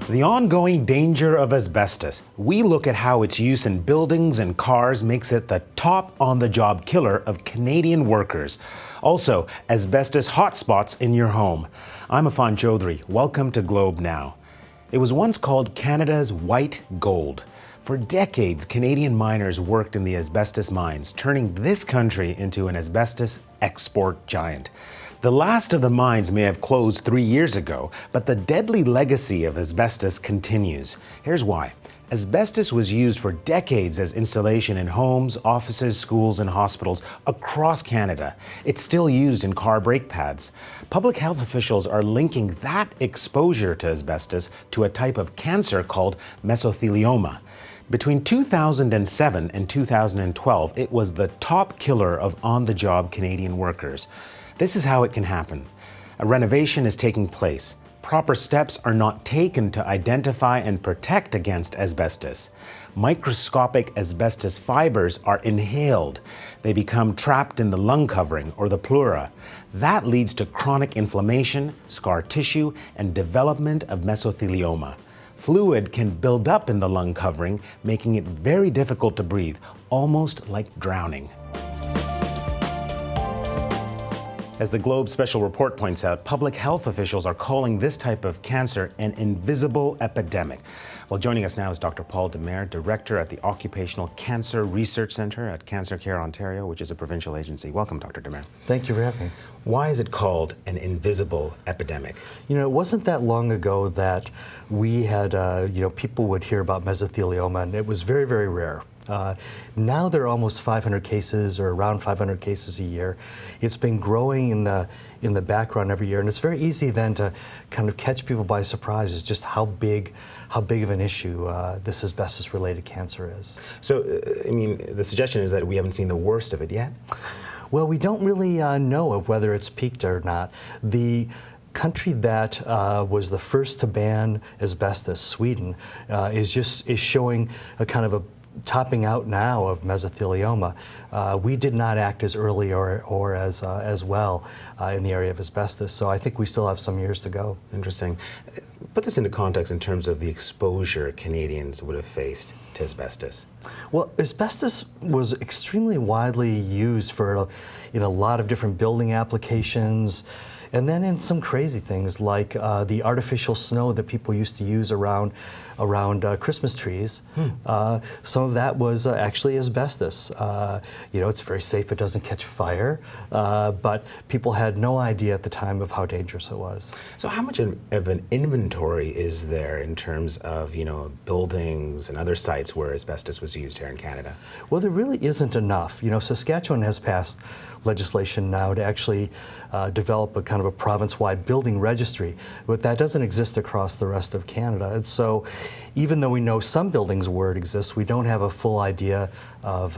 The ongoing danger of asbestos. We look at how its use in buildings and cars makes it the top on-the-job killer of Canadian workers. Also, asbestos hotspots in your home. I'm Affan Chowdhry. Welcome to Globe Now. It was once called Canada's white gold. For decades, Canadian miners worked in the asbestos mines, turning this country into an asbestos export giant. The last of the mines may have closed 3 years ago, but the deadly legacy of asbestos continues. Here's why. Asbestos was used for decades as insulation in homes, offices, schools, and hospitals across Canada. It's still used in car brake pads. Public health officials are linking that exposure to asbestos to a type of cancer called mesothelioma. Between 2007 and 2012, it was the top killer of on-the-job Canadian workers. This is how it can happen. A renovation is taking place. Proper steps are not taken to identify and protect against asbestos. Microscopic asbestos fibers are inhaled. They become trapped in the lung covering or the pleura. That leads to chronic inflammation, scar tissue, and development of mesothelioma. Fluid can build up in the lung covering, making it very difficult to breathe, almost like drowning. As the Globe special report points out, public health officials are calling this type of cancer an invisible epidemic. Well, joining us now is Dr. Paul Demers, Director at the Occupational Cancer Research Centre at Cancer Care Ontario, which is a provincial agency. Welcome, Dr. Demers. Thank you for having me. Why is it called an invisible epidemic? You know, it wasn't that long ago that we had, people would hear about mesothelioma, and it was very, very rare. Now there are almost 500 cases, or around 500 cases a year. It's been growing in the background every year, and it's very easy then to kind of catch people by surprise as just how big of an issue this asbestos-related cancer is. So, the suggestion is that we haven't seen the worst of it yet? Well, we don't really know of whether it's peaked or not. The country that was the first to ban asbestos, Sweden, is showing a kind of a topping out now of mesothelioma. We did not act as early or as well in the area of asbestos, so I think we still have some years to go. Interesting. Put this into context in terms of the exposure Canadians would have faced to asbestos. Well, asbestos was extremely widely used in a lot of different building applications, and then in some crazy things like the artificial snow that people used to use around Christmas trees. Some of that was actually asbestos. It's very safe, it doesn't catch fire, but people had no idea at the time of how dangerous it was. So how much of an inventory is there in terms of, buildings and other sites where asbestos was used here in Canada? Well, there really isn't enough. Saskatchewan has passed legislation now to actually develop a kind of a province-wide building registry, but that doesn't exist across the rest of Canada. And so even though we know some buildings where it exists, we don't have a full idea of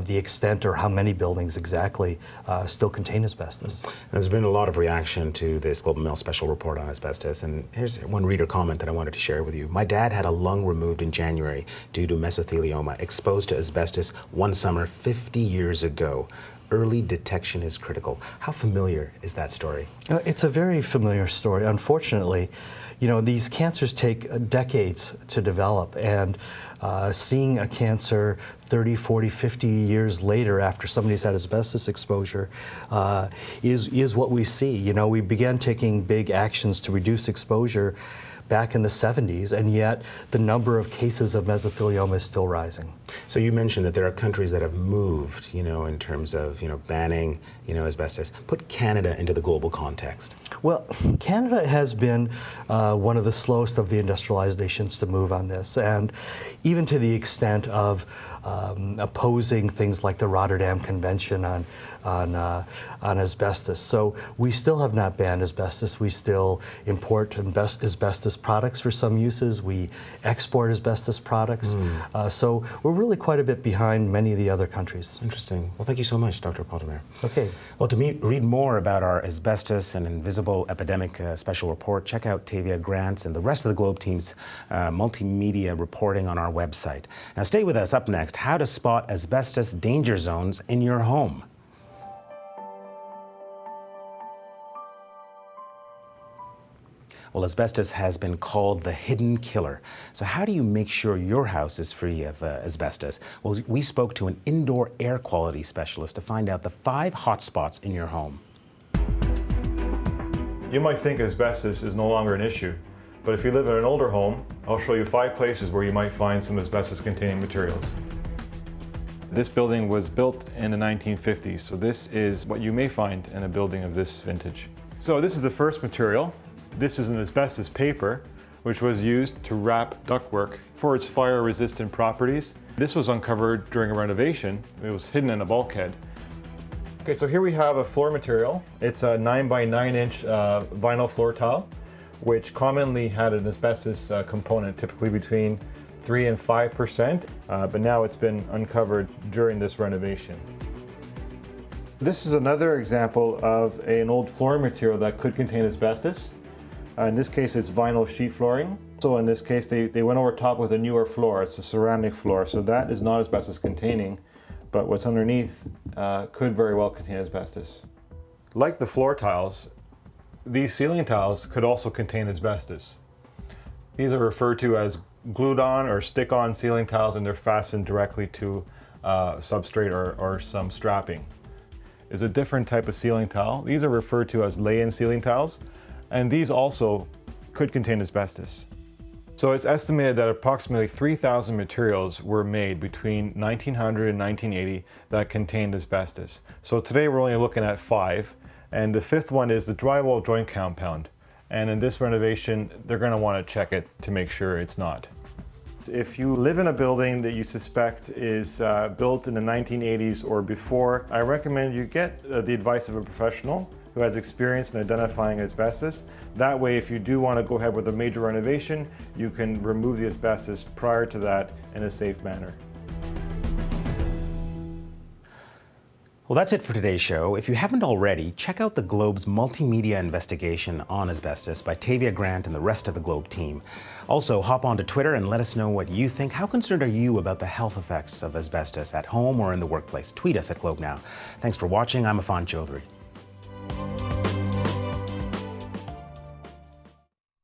the extent or how many buildings exactly still contain asbestos. There's been a lot of reaction to this Globe and Mail special report on asbestos, and here's one reader comment that I wanted to share with you. My dad had a lung removed in January due to mesothelioma, exposed to asbestos one summer 50 years ago. Early detection is critical. How familiar is that story? It's a very familiar story. Unfortunately, these cancers take decades to develop, and seeing a cancer 30, 40, 50 years later after somebody's had asbestos exposure is what we see. We began taking big actions to reduce exposure back in the 70s, and yet the number of cases of mesothelioma is still rising. So you mentioned that there are countries that have moved, in terms of, banning, asbestos. Put Canada into the global context. Well, Canada has been one of the slowest of the industrialized nations to move on this, and even to the extent of opposing things like the Rotterdam Convention on asbestos. So we still have not banned asbestos. We still import asbestos products for some uses. We export asbestos products. So we're really quite a bit behind many of the other countries. Interesting. Well, thank you so much, Dr. Paul Demers. Okay. Well, to read more about our asbestos and invisible epidemic special report, check out Tavia Grant's and the rest of the Globe team's multimedia reporting on our website. Now, stay with us. Up next, how to spot asbestos danger zones in your home. Well, asbestos has been called the hidden killer. So how do you make sure your house is free of asbestos? Well, we spoke to an indoor air quality specialist to find out the 5 hotspots in your home. You might think asbestos is no longer an issue, but if you live in an older home, I'll show you 5 places where you might find some asbestos-containing materials. This building was built in the 1950s, so this is what you may find in a building of this vintage. So this is the first material. This is an asbestos paper, which was used to wrap ductwork for its fire-resistant properties. This was uncovered during a renovation. It was hidden in a bulkhead. Okay, so here we have a floor material. It's a 9 by 9 inch vinyl floor tile, which commonly had an asbestos component, typically between 3 and 5%, but now it's been uncovered during this renovation. This is another example of an old flooring material that could contain asbestos. In this case, it's vinyl sheet flooring. So in this case, they went over top with a newer floor. It's a ceramic floor, so that is not asbestos containing, but what's underneath could very well contain asbestos. Like the floor tiles, these ceiling tiles could also contain asbestos. These are referred to as glued on or stick on ceiling tiles, and they're fastened directly to substrate or some strapping. Is a different type of ceiling tile. These are referred to as lay-in ceiling tiles, and these also could contain asbestos. So it's estimated that approximately 3,000 materials were made between 1900 and 1980 that contained asbestos. So today we're only looking at 5, and the 5th one is the drywall joint compound. And in this renovation, they're going to want to check it to make sure it's not. If you live in a building that you suspect is built in the 1980s or before, I recommend you get the advice of a professional who has experience in identifying asbestos. That way, if you do want to go ahead with a major renovation, you can remove the asbestos prior to that in a safe manner. Well, that's it for today's show. If you haven't already, check out the Globe's multimedia investigation on asbestos by Tavia Grant and the rest of the Globe team. Also, hop onto Twitter and let us know what you think. How concerned are you about the health effects of asbestos at home or in the workplace? Tweet us at Globe Now. Thanks for watching. I'm Affan Chowdhry.